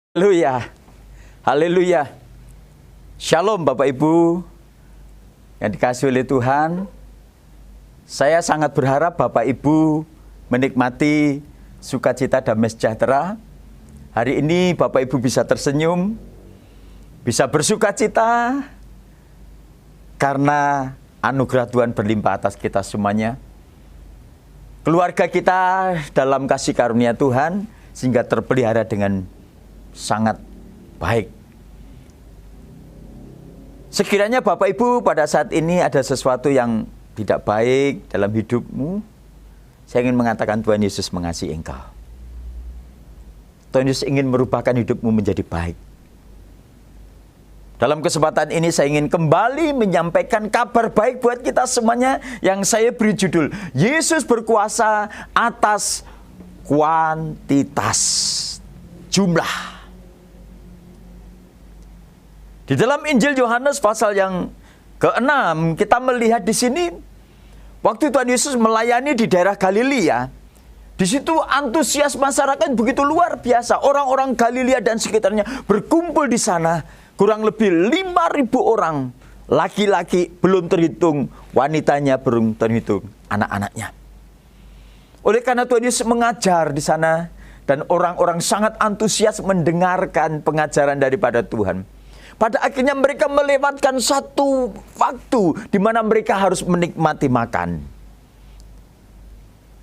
Haleluya, haleluya. Shalom Bapak Ibu yang dikasihi oleh Tuhan. Saya sangat berharap Bapak Ibu menikmati sukacita damai sejahtera. Hari ini Bapak Ibu bisa tersenyum, bisa bersukacita karena anugerah Tuhan berlimpah atas kita semuanya. Keluarga kita dalam kasih karunia Tuhan sehingga terpelihara dengan sangat baik. Sekiranya Bapak Ibu pada saat ini ada sesuatu yang tidak baik dalam hidupmu, saya ingin mengatakan Tuhan Yesus mengasihi engkau. Tuhan Yesus ingin merubahkan hidupmu menjadi baik. Dalam kesempatan ini saya ingin kembali menyampaikan kabar baik buat kita semuanya yang saya beri judul Yesus berkuasa atas kuantitas jumlah. Di dalam Injil Yohanes pasal yang ke-6 kita melihat di sini waktu Tuhan Yesus melayani di daerah Galilea, di situ antusias masyarakat begitu luar biasa. Orang-orang Galilea dan sekitarnya berkumpul di sana, kurang lebih 5.000 orang, laki-laki belum terhitung, wanitanya belum terhitung, anak-anaknya. Oleh karena Tuhan Yesus mengajar di sana dan orang-orang sangat antusias mendengarkan pengajaran daripada Tuhan. Pada akhirnya mereka melewatkan satu waktu di mana mereka harus menikmati makan.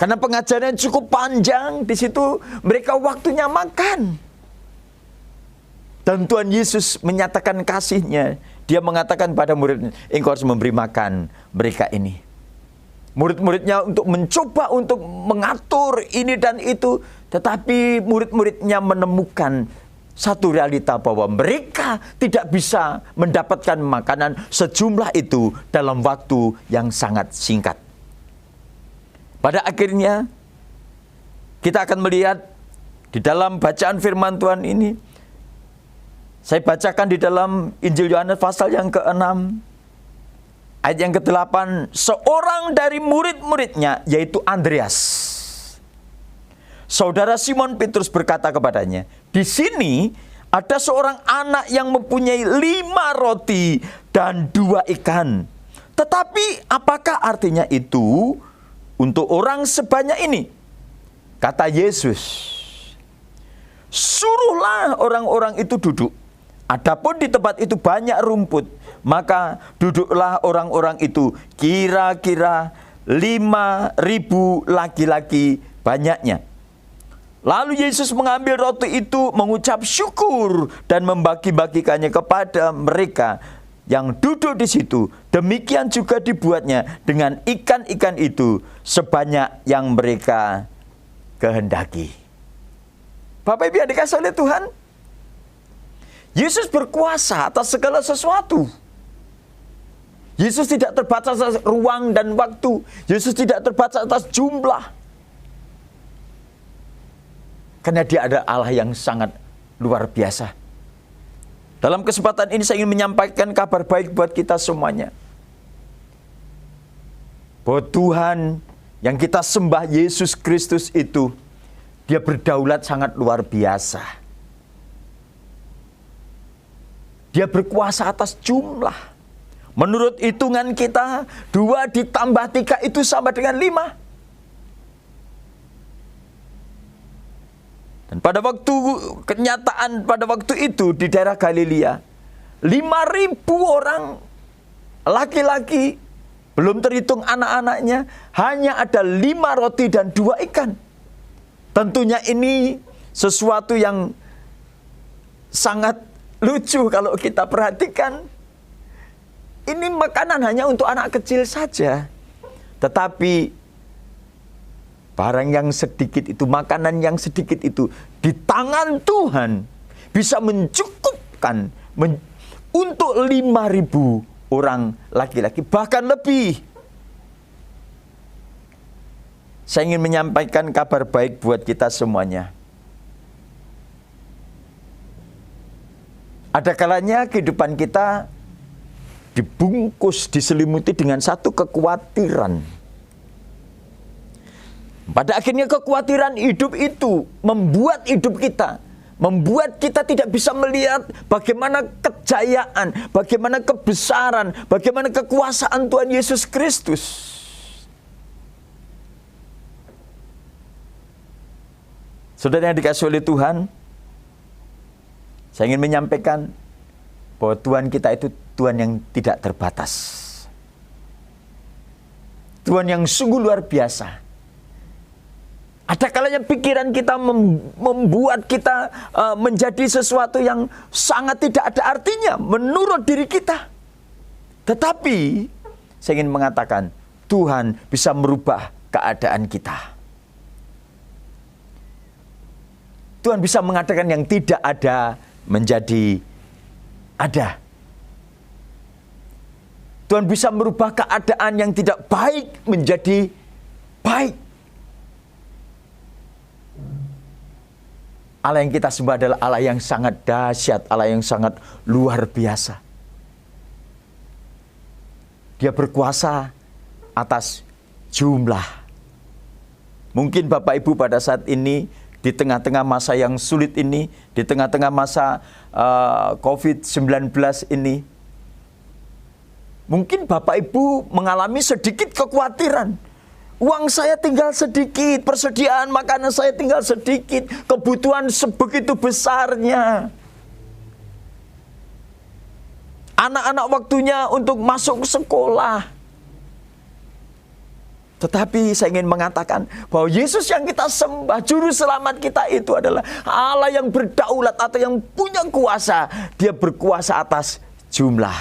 Karena pengajaran cukup panjang, di situ mereka waktunya makan. Dan Tuhan Yesus menyatakan kasih-Nya. Dia mengatakan pada murid-Nya, engkau harus memberi makan mereka ini. Murid-muridnya untuk mencoba untuk mengatur ini dan itu. Tetapi murid-muridnya menemukan satu realita bahwa mereka tidak bisa mendapatkan makanan sejumlah itu dalam waktu yang sangat singkat. Pada akhirnya kita akan melihat di dalam bacaan firman Tuhan ini. Saya bacakan di dalam Injil Yohanes pasal yang ke-6 ayat yang ke-8. Seorang dari murid-muridnya yaitu Andreas, saudara Simon Petrus berkata kepadanya, di sini ada seorang anak yang mempunyai 5 roti dan 2 ikan. Tetapi apakah artinya itu untuk orang sebanyak ini? Kata Yesus, suruhlah orang-orang itu duduk. Adapun di tempat itu banyak rumput, maka duduklah orang-orang itu, kira-kira 5.000 laki-laki banyaknya. Lalu Yesus mengambil roti itu, mengucap syukur dan membagi-bagikannya kepada mereka yang duduk di situ. Demikian juga dibuatnya dengan ikan-ikan itu sebanyak yang mereka kehendaki. Bapak Ibu yang dikasihi oleh Tuhan, Yesus berkuasa atas segala sesuatu. Yesus tidak terbatas atas ruang dan waktu. Yesus tidak terbatas atas jumlah. Karena dia ada Allah yang sangat luar biasa. Dalam kesempatan ini saya ingin menyampaikan kabar baik buat kita semuanya. Bahwa Tuhan yang kita sembah, Yesus Kristus itu, dia berdaulat sangat luar biasa. Dia berkuasa atas jumlah. Menurut hitungan kita, 2 ditambah 3 itu sama dengan 5. Dan pada waktu kenyataan pada waktu itu di daerah Galilea, 5.000 orang laki-laki, belum terhitung anak-anaknya, hanya ada 5 roti dan 2 ikan. Tentunya ini sesuatu yang sangat lucu kalau kita perhatikan. Ini makanan hanya untuk anak kecil saja. Tetapi barang yang sedikit itu, makanan yang sedikit itu, di tangan Tuhan bisa mencukupkan untuk 5.000 orang laki-laki, bahkan lebih. Saya ingin menyampaikan kabar baik buat kita semuanya. Ada kalanya kehidupan kita dibungkus, diselimuti dengan satu kekhawatiran. Pada akhirnya kekhawatiran hidup itu membuat hidup kita membuat kita tidak bisa melihat bagaimana kejayaan, bagaimana kebesaran, bagaimana kekuasaan Tuhan Yesus Kristus. Saudara yang dikasihi oleh Tuhan, saya ingin menyampaikan bahwa Tuhan kita itu Tuhan yang tidak terbatas. Tuhan yang sungguh luar biasa. Ada kalanya pikiran kita membuat kita menjadi sesuatu yang sangat tidak ada artinya menurut diri kita. Tetapi saya ingin mengatakan Tuhan bisa merubah keadaan kita. Tuhan bisa mengatakan yang tidak ada menjadi ada. Tuhan bisa merubah keadaan yang tidak baik menjadi baik. Allah yang kita sembah adalah Allah yang sangat dahsyat, Allah yang sangat luar biasa. Dia berkuasa atas jumlah. Mungkin Bapak Ibu pada saat ini, di tengah-tengah masa yang sulit ini, di tengah-tengah masa COVID-19 ini, mungkin Bapak Ibu mengalami sedikit kekhawatiran. Uang saya tinggal sedikit, persediaan makanan saya tinggal sedikit, kebutuhan sebegitu besarnya. Anak-anak waktunya untuk masuk sekolah. Tetapi saya ingin mengatakan bahwa Yesus yang kita sembah, juru selamat kita itu adalah Allah yang berdaulat atau yang punya kuasa. Dia berkuasa atas jumlah.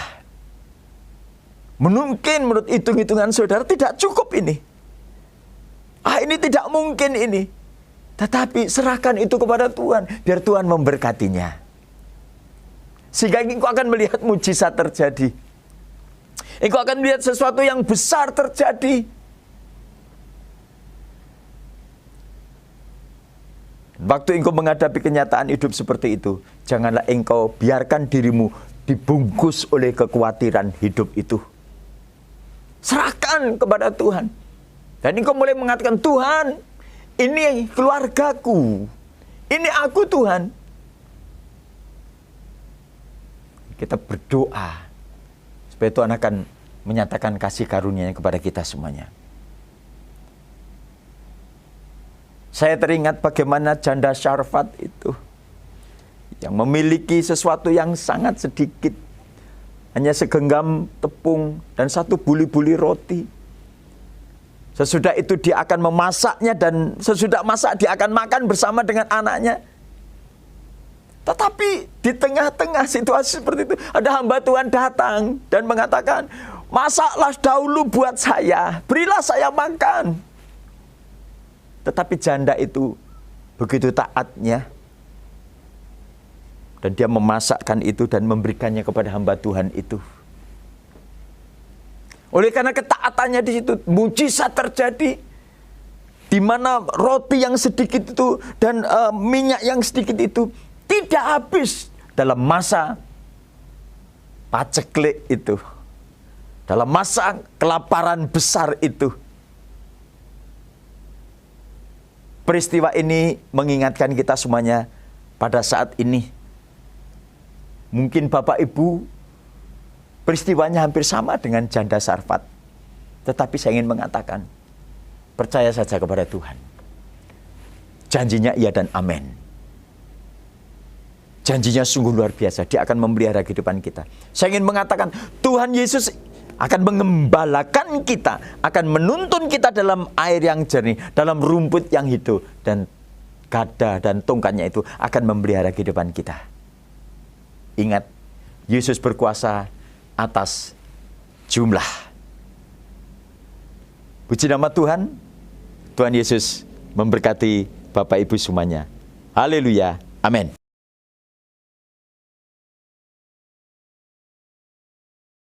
Mungkin menurut hitung-hitungan saudara tidak cukup ini. Ini tidak mungkin ini. Tetapi serahkan itu kepada Tuhan, biar Tuhan memberkatinya. Sehingga engkau akan melihat mujizat terjadi. Engkau akan melihat sesuatu yang besar terjadi. Waktu engkau menghadapi kenyataan hidup seperti itu, janganlah engkau biarkan dirimu dibungkus oleh kekhawatiran hidup itu. Serahkan kepada Tuhan. Dan engkau mulai mengatakan, Tuhan, ini keluargaku. Ini aku, Tuhan. Kita berdoa supaya Tuhan akan menyatakan kasih karunia-Nya kepada kita semuanya. Saya teringat bagaimana janda Syarfat itu yang memiliki sesuatu yang sangat sedikit, hanya segenggam tepung dan satu buli-buli roti. Sesudah itu dia akan memasaknya dan sesudah masak dia akan makan bersama dengan anaknya. Tetapi di tengah-tengah situasi seperti itu ada hamba Tuhan datang dan mengatakan, masaklah dahulu buat saya, berilah saya makan. Tetapi janda itu begitu taatnya. Dan dia memasakkan itu dan memberikannya kepada hamba Tuhan itu. Oleh karena ketaatannya di situ, mujizat terjadi. Di mana roti yang sedikit itu dan minyak yang sedikit itu tidak habis dalam masa paceklik itu. Dalam masa kelaparan besar itu. Peristiwa ini mengingatkan kita semuanya pada saat ini. Mungkin Bapak Ibu peristiwanya hampir sama dengan janda Syarfat. Tetapi saya ingin mengatakan, percaya saja kepada Tuhan. Janjinya iya dan amin. Janjinya sungguh luar biasa. Dia akan memelihara kehidupan kita. Saya ingin mengatakan, Tuhan Yesus akan mengembalakan kita, akan menuntun kita dalam air yang jernih, dalam rumput yang hijau, dan gada dan tongkatnya itu akan memelihara kehidupan kita. Ingat, Yesus berkuasa atas jumlah. Puji nama Tuhan. Tuhan Yesus memberkati Bapak Ibu semuanya. Haleluya. Amin.